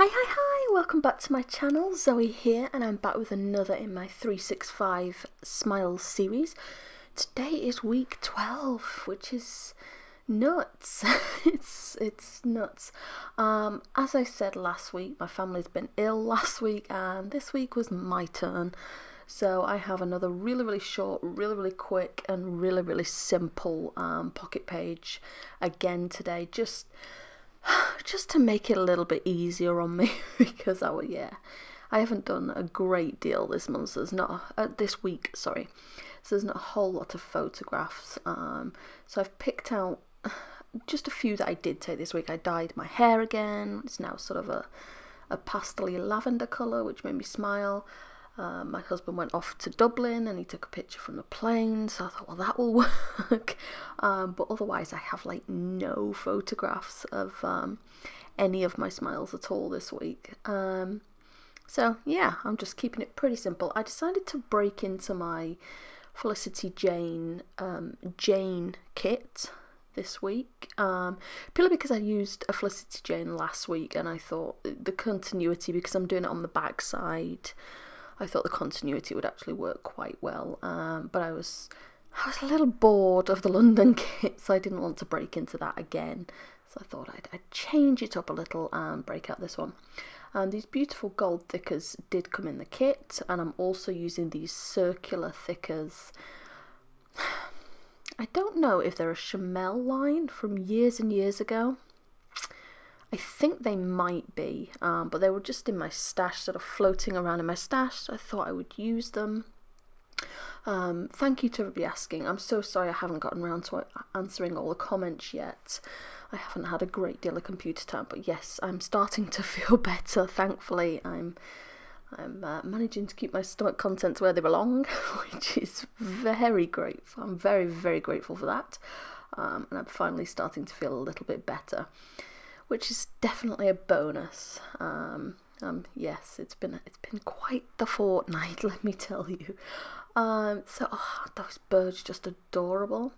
Hi, welcome back to my channel. Zoe here, and I'm back with another in my 365 Smiles series. Today is week 12, which is nuts. it's nuts. As I said last week, my family's been ill last week, and this week was my turn. So I have another really short, really quick, and really simple pocket page again today, just to make it a little bit easier on me because I haven't done a great deal this month. So there's not this week, sorry. So there's not a whole lot of photographs. So I've picked out just a few that I did take this week. I dyed my hair again. It's now sort of a pastel-y lavender colour, which made me smile. My husband went off to Dublin and he took a picture from the plane, so I thought, well, that will work. But otherwise I have like no photographs of any of my smiles at all this week. So yeah, I'm just keeping it pretty simple. I decided to break into my Felicity Jane Jane kit this week, purely because I used a Felicity Jane last week and I thought the continuity, because I'm doing it on the back side, I thought the continuity would actually work quite well, but I was a little bored of the London kit, so I didn't want to break into that again. So I thought I'd change it up a little and break out this one. And these beautiful gold thickers did come in the kit, and I'm also using these circular thickers. I don't know if they're a Chamel line from years and years ago. I think they might be, but they were just in my stash, sort of floating around in my stash, so I thought I would use them. Thank you to everybody asking. I'm so sorry I haven't gotten around to answering all the comments yet. I haven't had a great deal of computer time, but yes, I'm starting to feel better, thankfully. I'm managing to keep my stomach contents where they belong, which is very grateful. I'm very grateful for that, and I'm finally starting to feel a little bit better, which is definitely a bonus. Yes, it's been quite the fortnight, let me tell you. Those birds just adorable.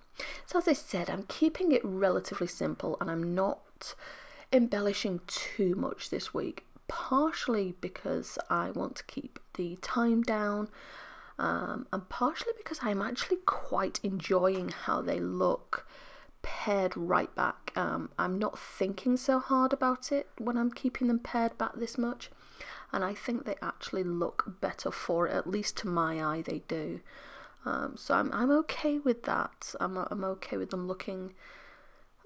So as I said, I'm keeping it relatively simple, and I'm not embellishing too much this week, partially because I want to keep the time down, and partially because I'm actually quite enjoying how they look paired right back. I'm not thinking so hard about it when I'm keeping them paired back this much, and I think they actually look better for it, at least to my eye they do. So I'm okay with that. I'm okay with them looking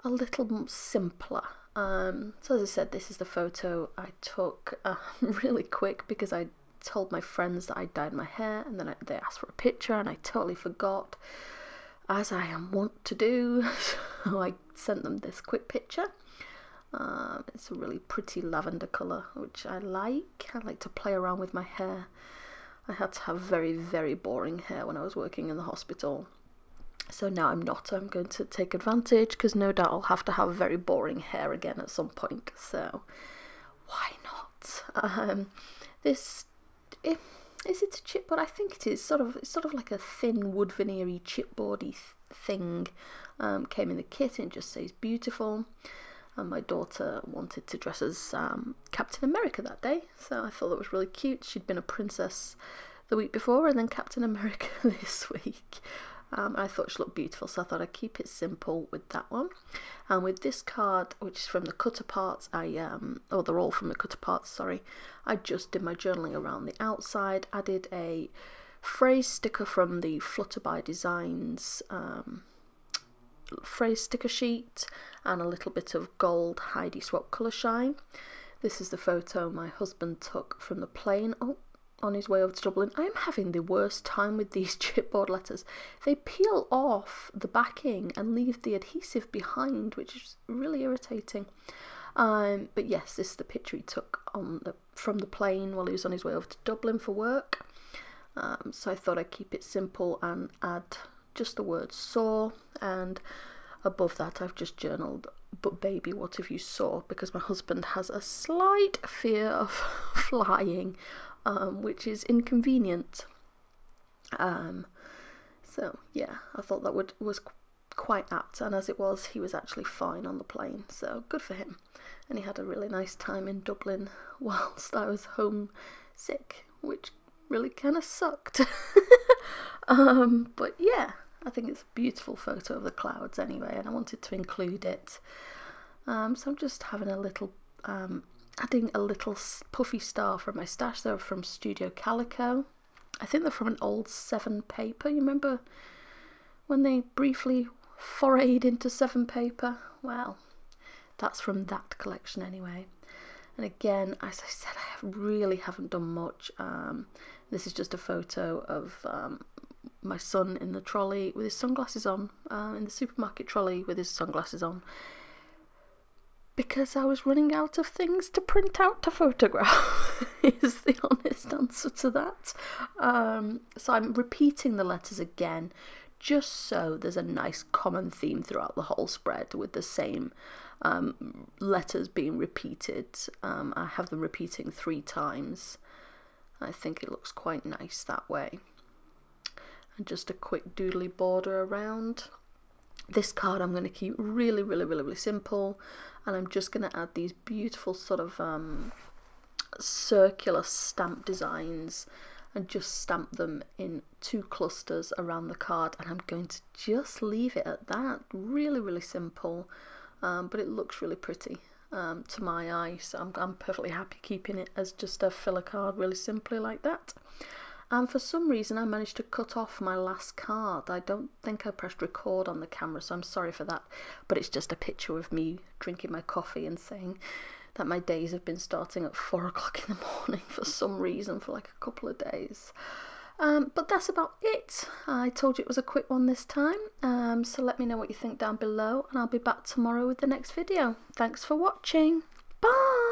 a little simpler. So as I said, this is the photo I took really quick because I told my friends that I dyed my hair, and then they asked for a picture and I totally forgot, as I am wont to do. So I sent them this quick picture. It's a really pretty lavender colour, which I like. I like to play around with my hair. I had to have very boring hair when I was working in the hospital, so now I'm not. I'm going to take advantage, because no doubt I'll have to have very boring hair again at some point, so why not? Is it a chipboard? I think it is. It's sort of like a thin wood veneer-y chipboardy thing. Came in the kit and it just says beautiful. And my daughter wanted to dress as Captain America that day, so I thought that was really cute. She'd been a princess the week before and then Captain America this week. I thought she looked beautiful, so I thought I'd keep it simple with that one. And with this card, which is from the Cutter Parts, they're all from the Cutter Parts, sorry. I just did my journaling around the outside. I did a phrase sticker from the Flutterby Designs phrase sticker sheet, and a little bit of gold Heidi Swap colour shine. This is the photo my husband took from the plane on his way over to Dublin. I'm having the worst time with these chipboard letters. They peel off the backing and leave the adhesive behind, which is really irritating. But yes, this is the picture he took from the plane while he was on his way over to Dublin for work. So I thought I'd keep it simple and add just the word saw, and above that I've just journaled, but baby, what have you saw, because my husband has a slight fear of flying, which is inconvenient. So yeah, I thought that was quite apt, and as it was, he was actually fine on the plane, so good for him. And he had a really nice time in Dublin whilst I was home sick, which really kind of sucked. But yeah, I think it's a beautiful photo of the clouds anyway, and I wanted to include it. So I'm just having a little, adding a little puffy star from my stash. They're from Studio Calico. I think they're from an old Seven paper. You remember when they briefly forayed into Seven paper? Well, that's from that collection anyway. And again, as I said, I really haven't done much. This is just a photo of my son in the trolley with his sunglasses on, in the supermarket trolley with his sunglasses on, because I was running out of things to print out to photograph, is the honest answer to that. So I'm repeating the letters again, just so there's a nice common theme throughout the whole spread with the same letters being repeated. I have them repeating 3 times. I think it looks quite nice that way. And just a quick doodly border around. This card I'm going to keep really simple, and I'm just going to add these beautiful sort of circular stamp designs and just stamp them in 2 clusters around the card, and I'm going to just leave it at that. Really simple, but it looks really pretty to my eye, so I'm perfectly happy keeping it as just a filler card, really simply like that. And for some reason I managed to cut off my last card. I don't think I pressed record on the camera, so I'm sorry for that, but it's just a picture of me drinking my coffee and saying that my days have been starting at 4 o'clock in the morning for some reason for like a couple of days. But that's about it. I told you it was a quick one this time, so let me know what you think down below, and I'll be back tomorrow with the next video. Thanks for watching. Bye!